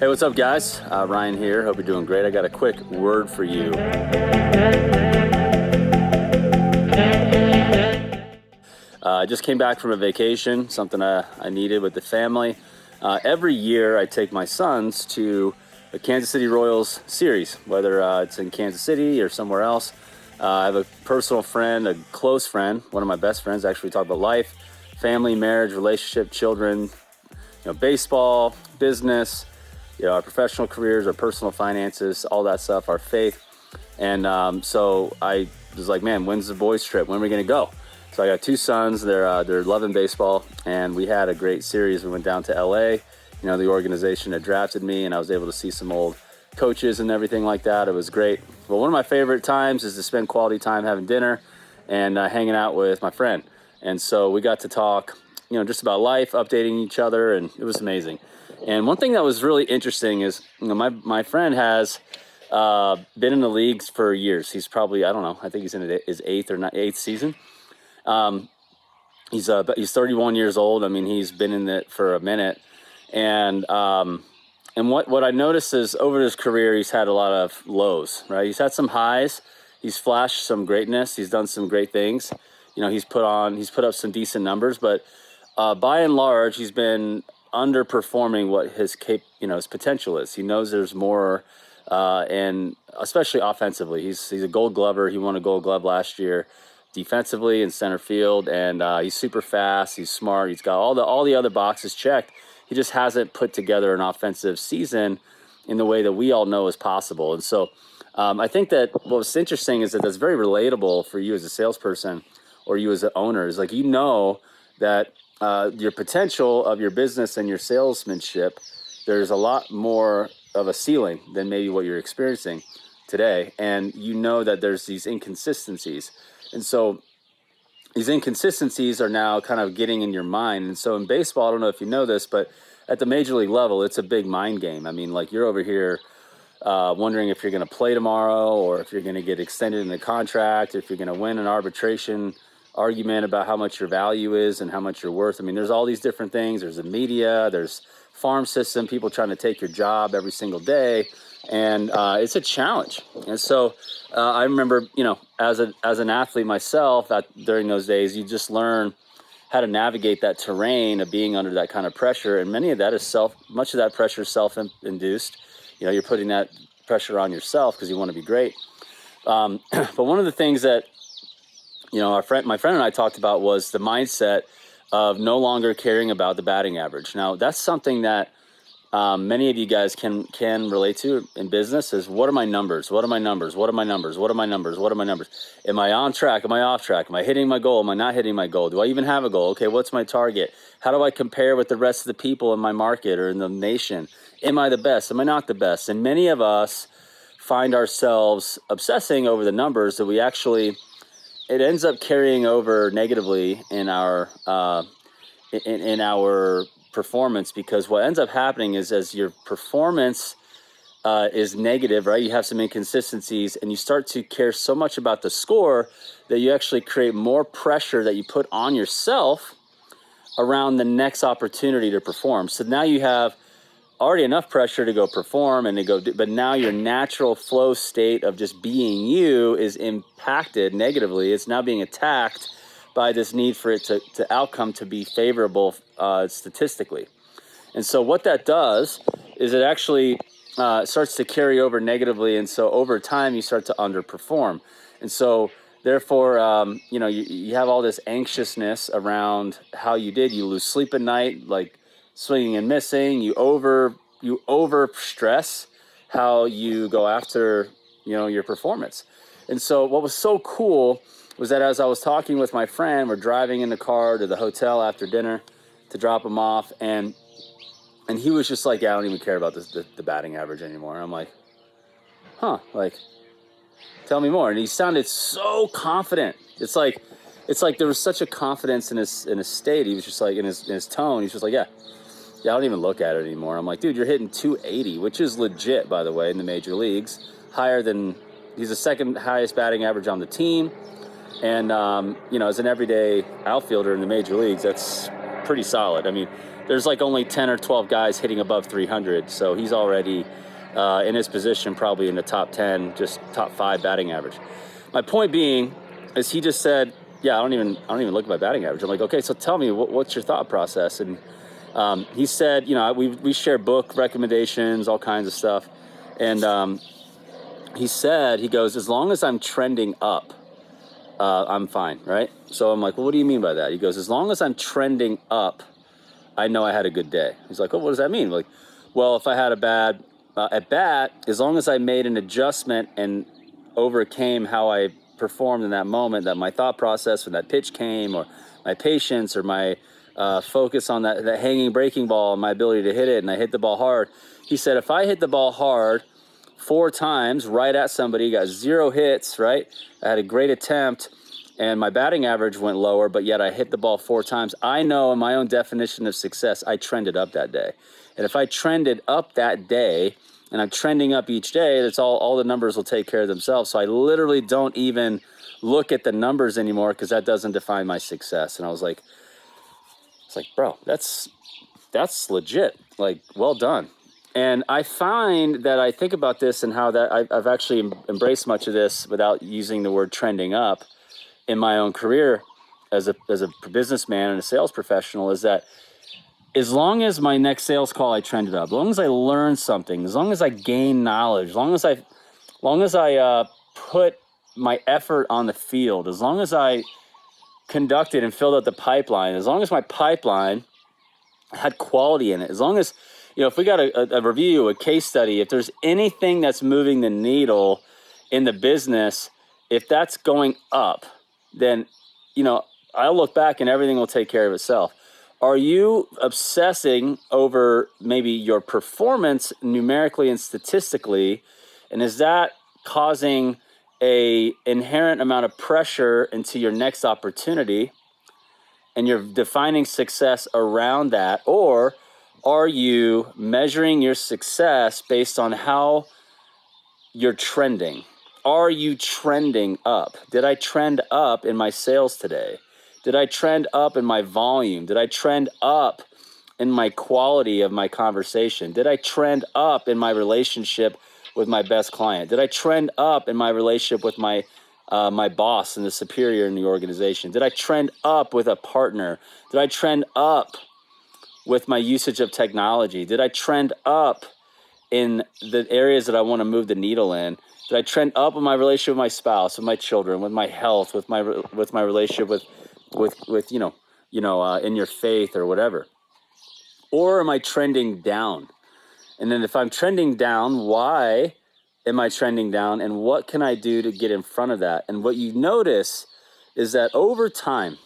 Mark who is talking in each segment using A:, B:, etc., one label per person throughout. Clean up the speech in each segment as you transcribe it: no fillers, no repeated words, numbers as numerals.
A: Hey, what's up, guys? Ryan here. Hope you're doing great. I got a quick word for you. I just came back from a vacation, something I needed with the family. Every year, I take my sons to the Kansas City Royals series, whether it's in Kansas City or somewhere else. I have a personal friend, a close friend, one of my best friends. Actually, we talk about life, family, marriage, relationship, children, baseball, business, our professional careers, our personal finances, all that stuff, our faith. And so I was like, man, when's the boys trip? When are we going to go? So I got two sons. They're loving baseball, and we had a great series. We went down to LA, the organization that drafted me, and I was able to see some old coaches and everything like that. It was great. But one of my favorite times is to spend quality time having dinner and hanging out with my friend. And so we got to talk, just about life, updating each other, and it was amazing. And one thing that was really interesting is, my friend has been in the leagues for years. He's probably, I don't know, I think he's in his eighth season. He's 31 years old. I mean, he's been in it for a minute. And what I noticed is over his career, he's had a lot of lows, right? He's had some highs. He's flashed some greatness. He's done some great things. He's put up some decent numbers, but by and large, he's been underperforming what his potential is. He knows there's more, and especially offensively. He's a Gold Glover. He won a Gold Glove last year, defensively in center field, and he's super fast. He's smart. He's got all the other boxes checked. He just hasn't put together an offensive season in the way that we all know is possible. And so I think that what's interesting is that that's very relatable for you as a salesperson or you as an owner. Is like that your potential of your business and your salesmanship, there's a lot more of a ceiling than maybe what you're experiencing today. And that there's these inconsistencies. And so these inconsistencies are now kind of getting in your mind. And so in baseball, I don't know if you know this, but at the major league level, it's a big mind game. I mean, like you're over here wondering if you're going to play tomorrow or if you're going to get extended in the contract, if you're going to win an arbitration argument about how much your value is and how much you're worth. I mean, there's all these different things. There's the media, there's farm system, people trying to take your job every single day. And it's a challenge. And so I remember, as an athlete myself, that during those days, you just learn how to navigate that terrain of being under that kind of pressure. And much of that pressure is self-induced. You're putting that pressure on yourself because you want to be great. But one of the things that my friend and I talked about was the mindset of no longer caring about the batting average. Now, that's something that many of you guys can relate to in business is, what are my numbers? What are my numbers? What are my numbers? What are my numbers? What are my numbers? Am I on track? Am I off track? Am I hitting my goal? Am I not hitting my goal? Do I even have a goal? Okay, what's my target? How do I compare with the rest of the people in my market or in the nation? Am I the best? Am I not the best? And many of us find ourselves obsessing over the numbers that it ends up carrying over negatively in our performance, because what ends up happening is as your performance is negative, right? You have some inconsistencies and you start to care so much about the score that you actually create more pressure that you put on yourself around the next opportunity to perform. So now you have already enough pressure to go perform but now your natural flow state of just being you is impacted negatively. It's now being attacked by this need for it to outcome to be favorable statistically. And so what that does is it actually starts to carry over negatively. And so over time, you start to underperform. And so therefore, you have all this anxiousness around how you did. You lose sleep at night, like swinging and missing. You over stress how you go after, your performance. And so what was so cool was that as I was talking with my friend, we're driving in the car to the hotel after dinner to drop him off, and he was just like, yeah, I don't even care about the batting average anymore. I'm like, tell me more. And he sounded so confident. It's like there was such a confidence in his state. He was just like, in his tone, he's just like, yeah, I don't even look at it anymore. I'm like, dude, you're hitting 280, which is legit, by the way, in the major leagues. He's the second highest batting average on the team. And, as an everyday outfielder in the major leagues, that's pretty solid. I mean, there's like only 10 or 12 guys hitting above 300. So he's already in his position, probably in the top 10, just top 5 batting average. My point being is he just said, yeah, I don't even look at my batting average. I'm like, okay, so tell me what's your thought process? And he said, you know, we share book recommendations, all kinds of stuff. And he said, he goes, as long as I'm trending up, I'm fine, right? So I'm like, well, what do you mean by that? He goes, as long as I'm trending up, I know I had a good day. He's like, oh, what does that mean? I'm like, well, if I had a bad at bat, as long as I made an adjustment and overcame how I performed in that moment, that my thought process when that pitch came, or my patience, or my focus on that hanging breaking ball and my ability to hit it, and I hit the ball hard. He said, if I hit the ball hard 4 times right at somebody, got 0 hits, right? I had a great attempt and my batting average went lower, but yet I hit the ball 4 times. I know in my own definition of success, I trended up that day. And if I trended up that day, and I'm trending up each day, that's all the numbers will take care of themselves. So I literally don't even look at the numbers anymore because that doesn't define my success. And I was like, it's like, bro, that's legit. Like, well done. And I find that I think about this and how that I've actually embraced much of this without using the word trending up in my own career as a businessman and a sales professional, is that as long as my next sales call I trended up, as long as I learned something, as long as I gain knowledge, as long as I put my effort on the field, as long as I conducted and filled out the pipeline, as long as my pipeline had quality in it, as long as, you know, if we got a review, a case study, if there's anything that's moving the needle in the business, if that's going up, then, you know, I'll look back and everything will take care of itself. Are you obsessing over maybe your performance numerically and statistically? And is that causing a inherent amount of pressure into your next opportunity? And you're defining success around that? Or are you measuring your success based on how you're trending? Are you trending up? Did I trend up in my sales today? Did I trend up in my volume? Did I trend up in my quality of my conversation? Did I trend up in my relationship with my best client? Did I trend up in my relationship with my boss and the superior in the organization? Did I trend up with a partner? Did I trend up with my usage of technology? Did I trend up in the areas that I want to move the needle in? Did I trend up in my relationship with my spouse, with my children, with my health, with my relationship with in your faith or whatever? Or am I trending down? And then if I'm trending down, why am I trending down? And what can I do to get in front of that? And what you notice is that over time,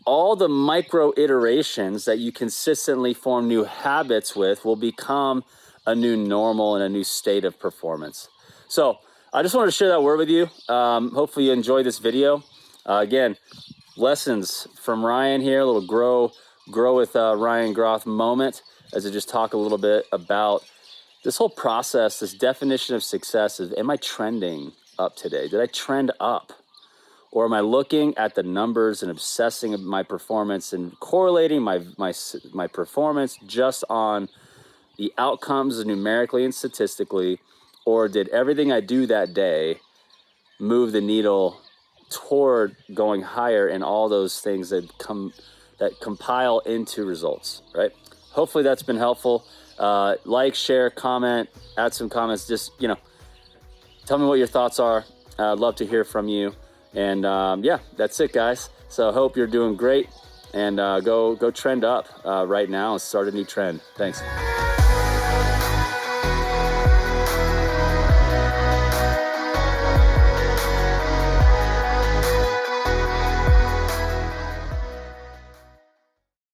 A: all the micro iterations that you consistently form new habits with will become a new normal and a new state of performance. So I just wanted to share that word with you. Hopefully you enjoyed this video. Again, lessons from Ryan here, a little grow with Ryan Groth moment, as I just talk a little bit about this whole process, this definition of success. Is, am I trending up today? Did I trend up? Or am I looking at the numbers and obsessing of my performance and correlating my performance just on the outcomes numerically and statistically? Or did everything I do that day move the needle toward going higher in all those things that compile into results, right? Hopefully that's been helpful. Like, share, comment, add some comments. Just, you know, tell me what your thoughts are. I'd love to hear from you. And yeah, that's it, guys. So I hope you're doing great, and go trend up right now and start a new trend. Thanks.